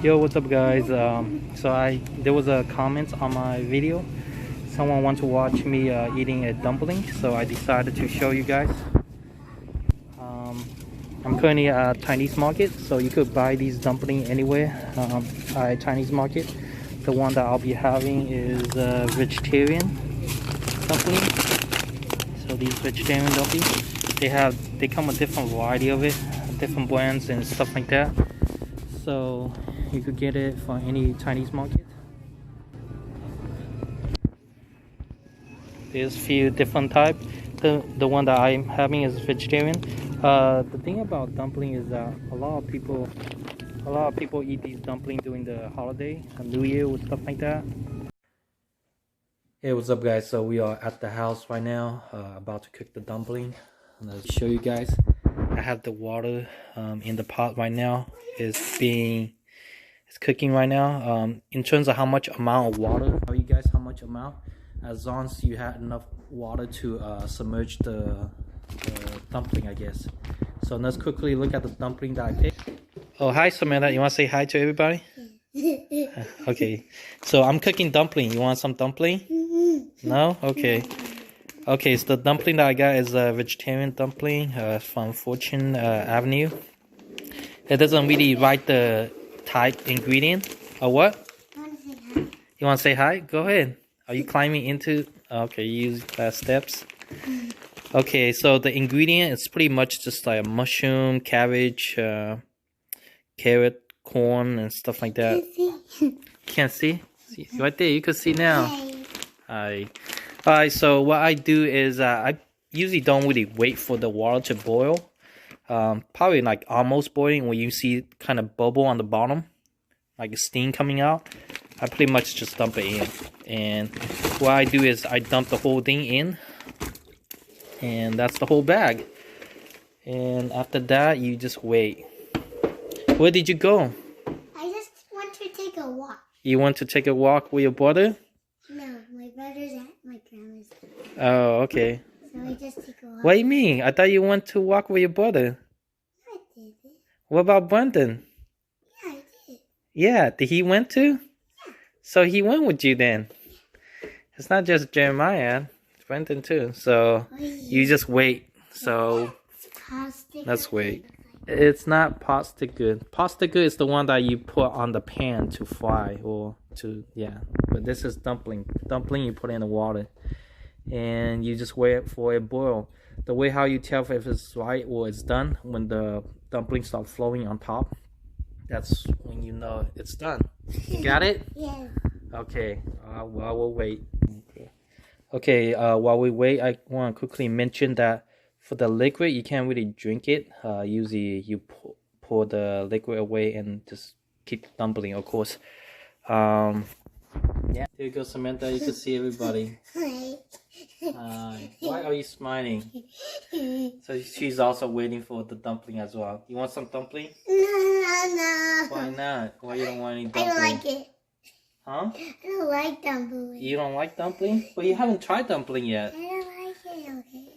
Yo, what's up guys? There was a comment on my video. Someone wanted to watch me eating a dumpling, so I decided to show you guys. Um, I'm currently at Chinese market, so you could buy these dumpling anywhere at Chinese market. The one that I'll be having is vegetarian dumpling. So these vegetarian dumplings, they come with different variety of it, different brands and stuff like that. So you could get it from any Chinese market. There's a few different types. The one that I'm having is vegetarian. The thing about dumpling is that a lot of people eat these dumplings during the holiday, New Year or stuff like that. Hey, what's up guys? So we are at the house right now, about to cook the dumpling. And I'll show you guys. I have the water in the pot right now. It's cooking right now. In terms of how much amount of water, tell you guys how much amount. As long as you have enough water to submerge the dumpling, I guess. So let's quickly look at the dumpling that I picked. Oh, hi Samantha. You want to say hi to everybody? Okay. So I'm cooking dumpling. You want some dumpling? No? Okay. Okay, so the dumpling that I got is a vegetarian dumpling from Fortune Avenue. It doesn't really write the type ingredient or what? You want to say hi? Go ahead. Are you climbing into? Okay, you use steps. Okay, so the ingredient is pretty much just like a mushroom, cabbage, carrot, corn, and stuff like that. Can't see? See right there. You can see now. Hi. Alright, so what I do is I usually don't really wait for the water to boil. Probably like almost boiling when you see kind of bubble on the bottom, like steam coming out. I pretty much just dump it in. And what I do is I dump the whole thing in. And that's the whole bag. And after that, you just wait. Where did you go? I just want to take a walk. You want to take a walk with your brother? No, my brother's at my grandma's. Oh, okay. So I just take a walk. What do you mean? I thought you went to walk with your brother. I did it. What about Brendan? Yeah, I did. Yeah, did he went too? Yeah. So he went with you then? It's not just Jeremiah, it's Brendan too. So you just wait. So let's wait. It's not pasta good. Pasta good is the one that you put on the pan to fry or to, yeah. But this is dumpling. Dumpling you put in the water. And you just wait for it to boil. The way how you tell if it's right or it's done, when the dumplings start flowing on top, that's when you know it's done. You got it? Yeah. Okay, we'll wait. Okay, while we wait, I want to quickly mention that for the liquid, you can't really drink it. Usually you pour the liquid away and just keep dumpling, of course. Yeah. Here you go, Samantha. You can see everybody. Hi. Why are you smiling? So she's also waiting for the dumpling as well. You want some dumpling? No. Why not? Why you don't want any dumpling? I don't like it. Huh? I don't like dumpling. You don't like dumpling? Well, you haven't tried dumpling yet. I don't like it, okay?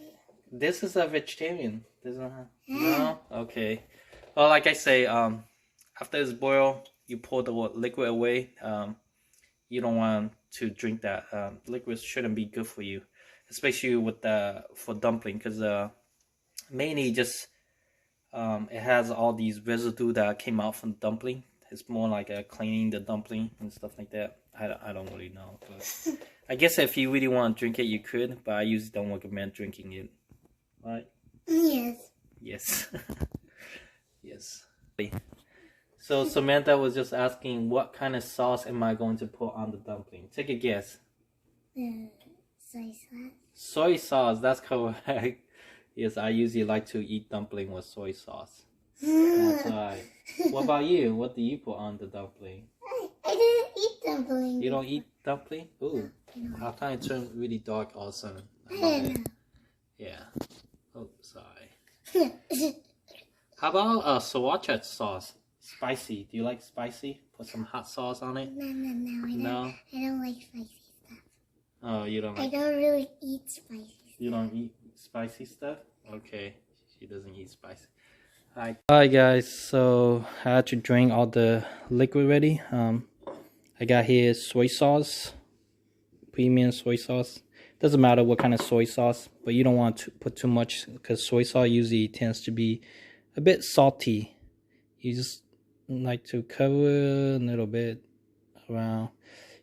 This is a vegetarian. No? Okay. Well, like I say, after it's boiled, you pour the liquid away. You don't want to drink that. Liquid shouldn't be good for you, especially with for dumpling, because mainly just it has all these residue that came out from dumpling. It's more like cleaning the dumpling and stuff like that. I don't really know, but I guess if you really want to drink it, you could. But I usually don't recommend drinking it. Right? Yes. Yes. Yes. So Samantha was just asking, what kind of sauce am I going to put on the dumpling? Take a guess. Soy sauce. Soy sauce, that's correct. Yes, I usually like to eat dumpling with soy sauce. That's right. What about you? What do you put on the dumpling? I didn't eat dumpling. You don't eat dumpling? Ooh. How can it turn really dark all of a sudden? I don't know. Yeah. Oh, sorry. How about sriracha sauce? Spicy. Do you like spicy? Put some hot sauce on it? No. I don't like spicy stuff. Oh, you don't like... I don't really eat spicy stuff. You don't eat spicy stuff? Okay. She doesn't eat spicy. Alright guys, so I had to drain all the liquid ready. I got here soy sauce, premium soy sauce. Doesn't matter what kind of soy sauce, but you don't want to put too much because soy sauce usually tends to be a bit salty. You just like to cover a little bit around.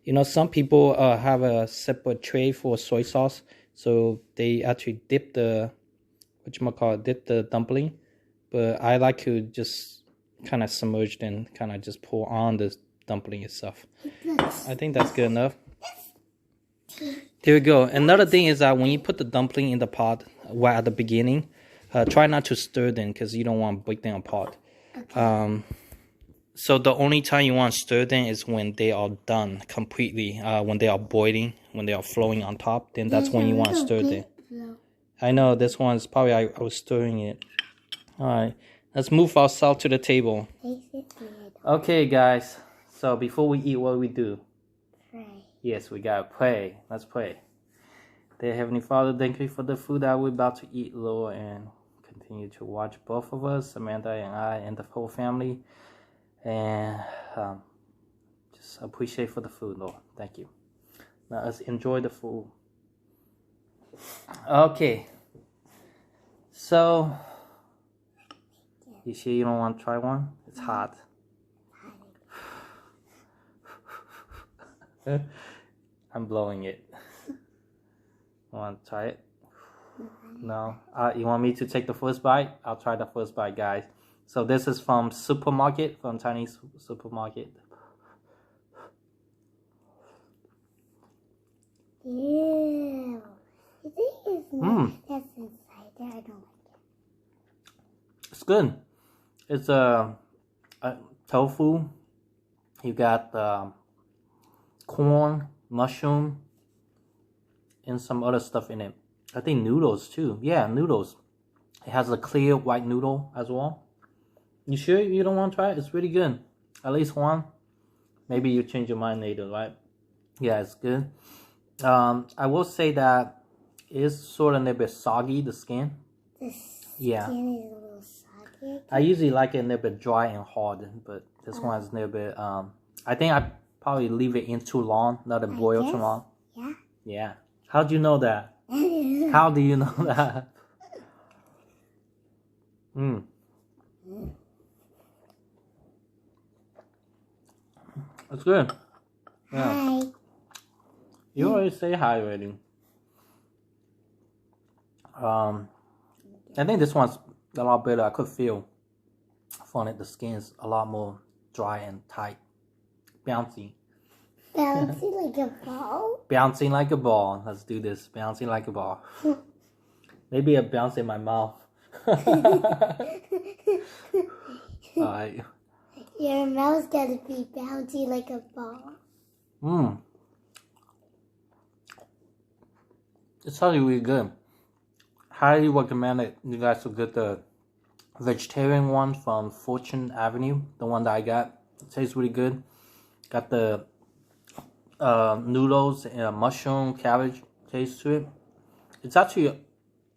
You know, some people have a separate tray for soy sauce, so they actually dip the dip the dumpling. But I like to just kind of submerge and kind of just pour on the dumpling itself. I think that's good enough. There we go. Another thing is that when you put the dumpling in the pot right at the beginning, try not to stir them because you don't want to break them apart. Okay. So the only time you want to stir them is when they are done completely. When they are boiling, when they are flowing on top, then that's when you want to stir them. I know this one's probably I was stirring it. Alright, let's move ourselves to the table. Okay, guys. So before we eat, what do we do? Pray. Yes, we gotta pray. Let's pray. Dear Heavenly Father, thank you for the food that we're about to eat, Lord, and continue to watch both of us, Samantha and I, and the whole family. And just appreciate for the food, Lord. Thank you. Now let's enjoy the food. Okay. So, you sure you don't want to try one? It's hot. I'm blowing it. Want to try it? No? You want me to take the first bite? I'll try the first bite, guys. So this is from supermarket, from Chinese supermarket. Ew. You think it's not that's inside there? I don't like it. It's good. It's a tofu. You got corn, mushroom, and some other stuff in it. I think noodles too. Yeah, noodles. It has a clear white noodle as well. You sure you don't want to try it? It's really good. At least one. Maybe you change your mind later, right? Yeah, it's good. I will say that it's sort of a little bit soggy, the skin. The skin is a little soggy. I usually like it a little bit dry and hard, but this one is a little bit, I think I probably leave it in too long, not to boil too long. Yeah. Yeah. How do you know that? How do you know that? It's good. Yeah. Hi. You already say hi already. I think this one's a lot better. I could feel from it. The skin is a lot more dry and tight. Bouncy. Bouncy like a ball? Bouncing like a ball. Let's do this. Bouncing like a ball. Maybe a bounce in my mouth. Alright. Your mouth's gotta be bouncy like a ball. It's actually really good. Highly recommend it. You guys will get the vegetarian one from Fortune Avenue. The one that I got. It tastes really good. Got the noodles and mushroom, cabbage taste to it. It's actually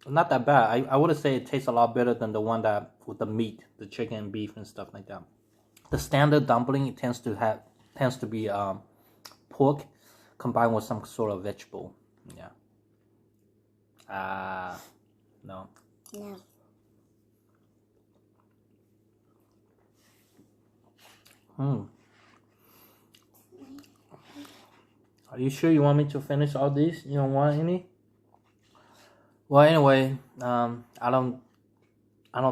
not that bad. I would say it tastes a lot better than the one that with the meat, the chicken and beef and stuff like that. The standard dumpling it tends to be pork combined with some sort of vegetable. Yeah. No. No. Are you sure you want me to finish all these? You don't want any? Well, anyway, I don't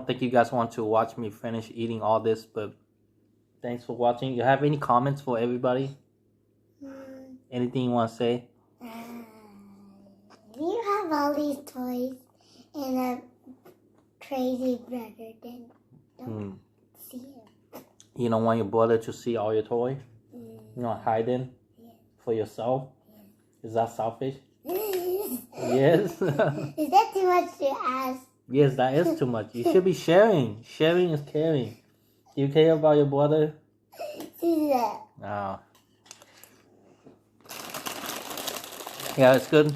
think you guys want to watch me finish eating all this, but thanks for watching. You have any comments for everybody? Anything you want to say? You have all these toys and a crazy brother, then don't see him. You don't want your brother to see all your toys? You want to hide them for yourself? Is that selfish? Yes. Is that too much to ask? Yes, that is too much. You should be sharing. Sharing is caring. Do you care about your brother? Yeah. Oh. Yeah, it's good.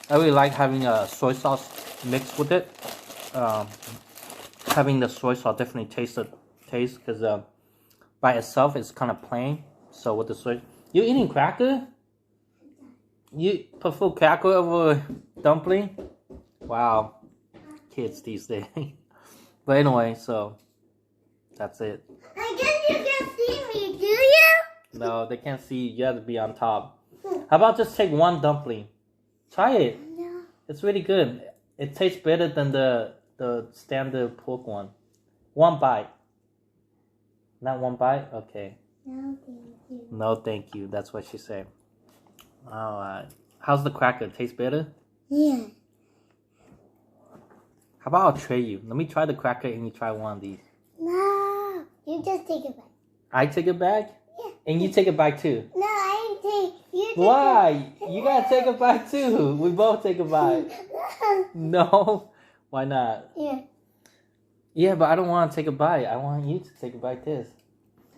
I really like having a soy sauce mixed with it. having the soy sauce definitely taste because by itself it's kind of plain. So with the soy, you eating cracker? You prefer cracker over dumpling? Wow, kids these days. But anyway, so that's it. I guess you can see me, do you? No, they can't see you. You have to be on top. How about just take one dumpling? Try it. No. It's really good. It tastes better than the standard pork one. One bite. Not one bite? Okay. No, thank you. No, thank you. That's what she said. Alright. How's the cracker? Taste better? Yeah. How about I'll trade you? Let me try the cracker and you try one of these. No. You just take it back. I take it back? Yeah. And you take it back too? No, I take. You take Why? You gotta take a bite too. We both take a bite. No? Why not? Yeah. Yeah, but I don't want to take a bite. I want you to take a bite this.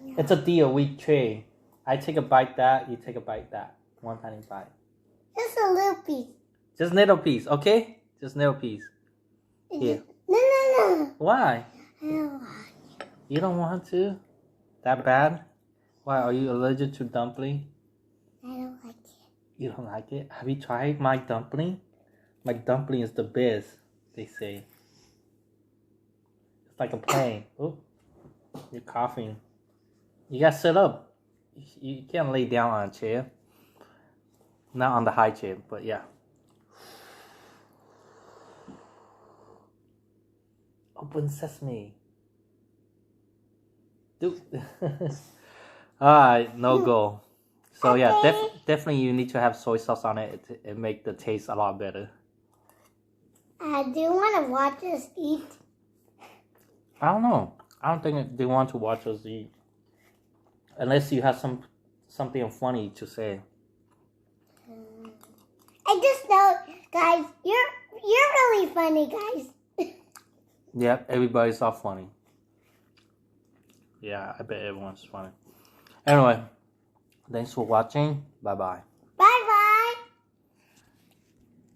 No. It's a deal. We trade. I take a bite that. You take a bite that. One tiny bite. Just a little piece. Just little piece, okay? Just little piece. Here. No. Why? I don't want You don't want to? That bad? Why? Are you allergic to dumpling? I don't like it. You don't like it? Have you tried my dumpling? My dumpling is the best, they say. It's like a plane. Oh, you're coughing. You gotta sit up. You can't lay down on a chair. Not on the high chair, but yeah. Open sesame. Dude. Alright, no go. So yeah, definitely you need to have soy sauce on it. It make the taste a lot better. Do you want to watch us eat? I don't know. I don't think they want to watch us eat. Unless you have something funny to say. I just know, guys, you're really funny, guys. Yeah, everybody's all funny. Yeah, I bet everyone's funny. Anyway, thanks for watching. Bye-bye.